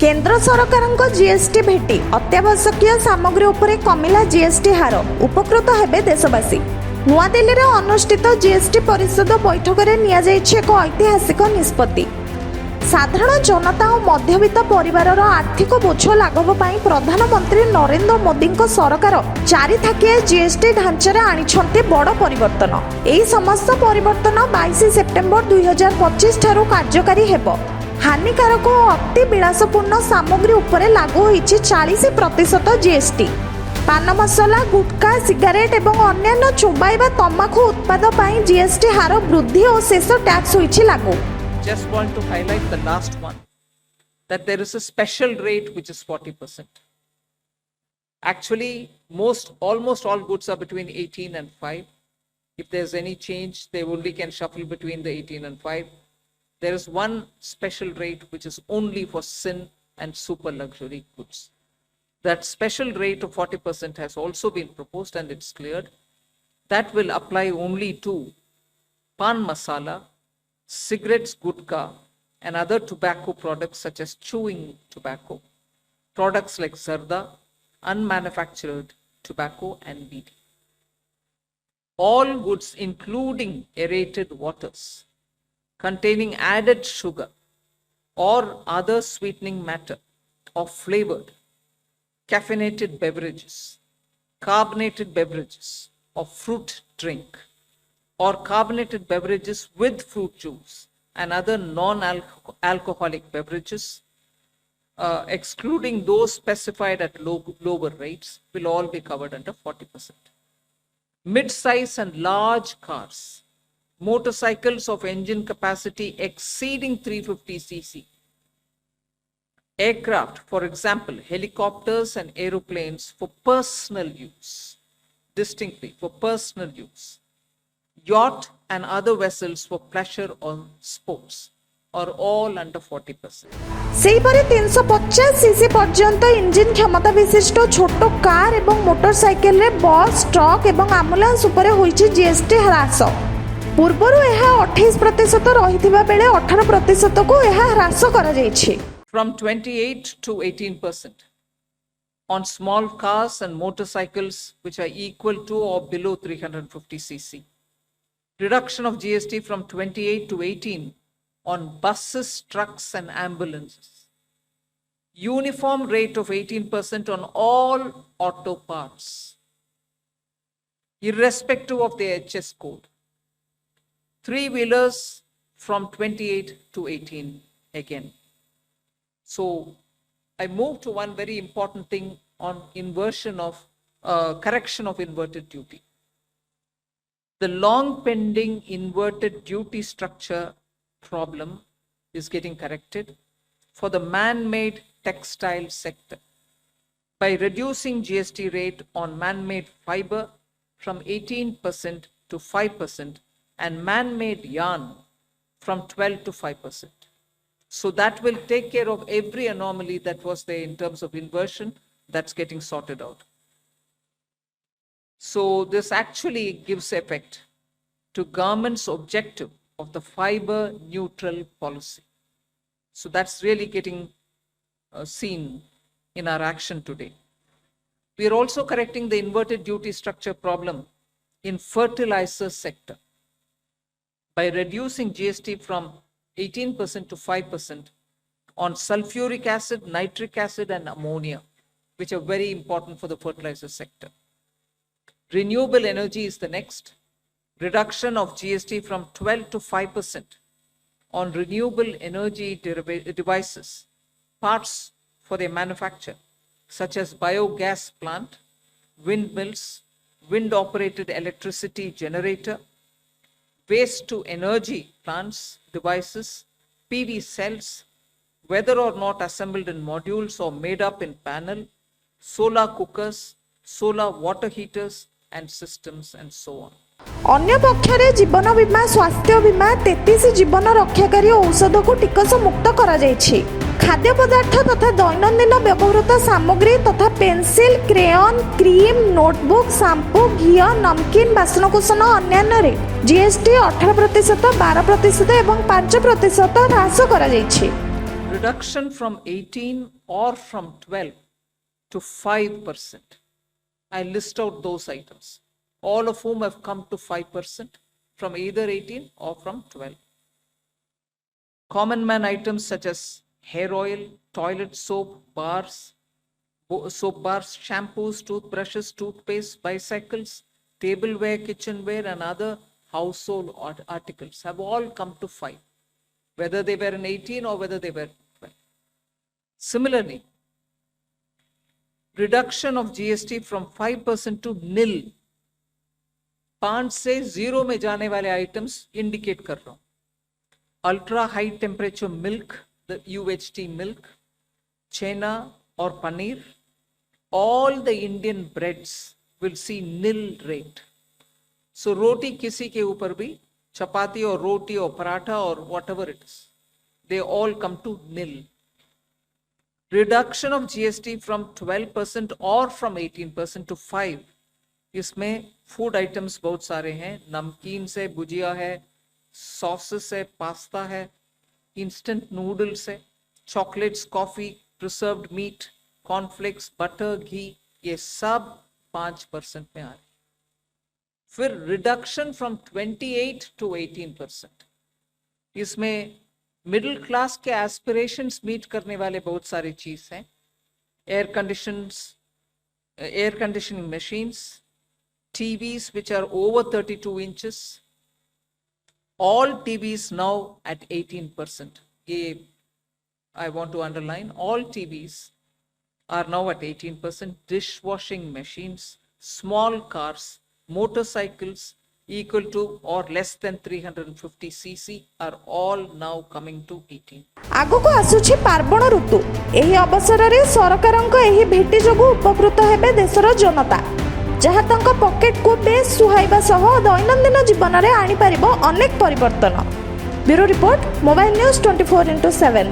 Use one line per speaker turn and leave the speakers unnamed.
केंद्र सरकारଙ୍କ जीएसटी भेटी अत्यावश्यकीय सामग्री उपरे कमिला जीएसटी हार उपकृत हेबे देशवासी। नुआदिल्ली रे अनुष्ठित जीएसटी परिषद बैठक रे निया जायछि एक ऐतिहासिक निष्पत्ति। साधारण जनता और मध्यवित्त परिवारर आर्थिक बोझ लाघव पई प्रधानमंत्री नरेंद्र मोदी सरकार चारि थाकिया जीएसटी ढांचारे आनिछन्ते बड़ परिवर्तन। एही समस्त परिवर्तन 22 सेप्टेम्बर 2025 ठारू कार्यकारी हेबो। हानिकारक और अति विलासपूर्ण सामग्री उपरे लागू होइछि 40% जीएसटी। पान मसला, गुटखा, सिगारेट एवं अन्यान्य चोबाइबा तंबाकू उत्पाद पई जीएसटी हार वृद्धि और शेष टैक्स होइछि लागू।
Just want to highlight the last one, that there is a special rate which is 40%. Actually, almost all goods are between 18 and 5. If there's any change, they only can shuffle between the 18 and 5. There is one special rate which is only for sin and super luxury goods. That special rate of 40% has also been proposed and it's cleared. That will apply only to pan masala, cigarettes, gutka, and other tobacco products such as chewing tobacco, products like zarda, unmanufactured tobacco, and weed. All goods, including aerated waters, containing added sugar or other sweetening matter or flavored, caffeinated beverages, carbonated beverages or fruit drink, or carbonated beverages with fruit juice and other non-alcoholic beverages, excluding those specified at lower rates, will all be covered under 40%. Mid-size and large cars, motorcycles of engine capacity exceeding 350 cc, aircraft, for example, helicopters and aeroplanes for personal use, distinctly for personal use, yacht and other vessels for pleasure or sports are all under 40%.
सेहीपरि 350 CC पर्यंत engine क्षमता विशिष्ट छोट car एवं motorcycle रे बस, truck एवं ambulance उपरे होइछि GST ह्रास। पूर्वरु एहा 28% रहिथिबा बेले 18% को एहा ह्रास करा जायछि।
From 28 to 18% on small cars and motorcycles which are equal to or below 350 cc. Reduction of GST from 28 to 18 on buses, trucks, and ambulances. Uniform rate of 18% on all auto parts, irrespective of their HS code. Three-wheelers from 28 to 18 again. So I move to one very important thing on inversion of correction of inverted duty. The long pending inverted duty structure problem is getting corrected for the man-made textile sector by reducing GST rate on man-made fiber from 18% to 5% and man-made yarn from 12 to 5%. So that will take care of every anomaly that was there in terms of inversion. That's getting sorted out. So this actually gives effect to government's objective of the fiber neutral policy. So that's really getting seen in our action today. We are also correcting the inverted duty structure problem in fertilizer sector by reducing GST from 18% to 5% on sulfuric acid, nitric acid, and ammonia, which are very important for the fertilizer sector. Renewable energy is the next. Reduction of GST from 12 to 5% on renewable energy devices, parts for their manufacture, such as biogas plant, windmills, wind-operated electricity generator, waste to energy plants, devices, PV cells, whether or not assembled in modules or made up in panel, solar cookers, solar water heaters, and systems, and so on.
अन्य पक्षरे जीवन बीमा, स्वास्थ्य बीमा, 33 जीवन रक्षाकारी औषध को टिकस मुक्त करा जायछि। खाद्य पदार्थ तथा दैनंदिन व्यवहृत सामग्री तथा pencil, crayon, cream, notebook, shampoo, घी, नमकीन, बासनकुसन अन्यान्य रे जीएसटी 18%, 12% एवं 5% ह्रास करा जायछि।
reduction from 18 or from 12 to 5%. I list out those items, all of whom have come to 5% from either 18 or from 12. Common man items such as hair oil, toilet soap bars, shampoos, toothbrushes, toothpaste, bicycles, tableware, kitchenware, and other household articles have all come to 5, whether they were in 18 or whether they were 12. Similarly, reduction of GST from 5% to nil. 5 से 0 में जाने वाले items indicate कर रहा हूं. Ultra high temperature milk, the UHT milk, chhena और paneer, all the Indian breads will see nil rate. So रोटी किसी के ऊपर भी, चपाती और रोटी और पराठा और whatever it is, they all come to nil. Reduction of GST from 12% or from 18% to 5. इसमें food items बहुत सारे हैं. नमकीन से भुजिया है, सॉसेस है, पास्ता है, इंस्टेंट नूडल्स है, chocolates, coffee, preserved meat, cornflakes, butter, घी, ये सब 5% में आ रहे. फिर रिडक्शन फ्रॉम 28 टू 18%. इसमें मिडिल क्लास के एस्पिरेशंस मीट करने वाले बहुत सारी चीज हैं. Air conditioning machines, TVs which are over 32 inches, all TVs now at 18%. I want to underline, all TVs are now at 18%. Dishwashing machines, small cars, motorcycles equal to or less than 350 cc are all now coming to 18.
ଆଗକୁ ଆସୁଛି ପାର୍ବଣ ଋତୁ. ଏହି ଅବସରରେ ସରକାରଙ୍କ ଏହି ଭେଟି ଯୋଗୁଁ ଉପକୃତ ହେବେ ଦେଶର ଜନତା, ଯାହା ତାଙ୍କ ପକେଟକୁ ବେଶ ସୁହାଇବା ସହ ଦୈନନ୍ଦିନ ଜୀବନରେ ଆଣିପାରିବ ଅନେକ ପରିବର୍ତ୍ତନ. Bureau report, mobile news 24x7.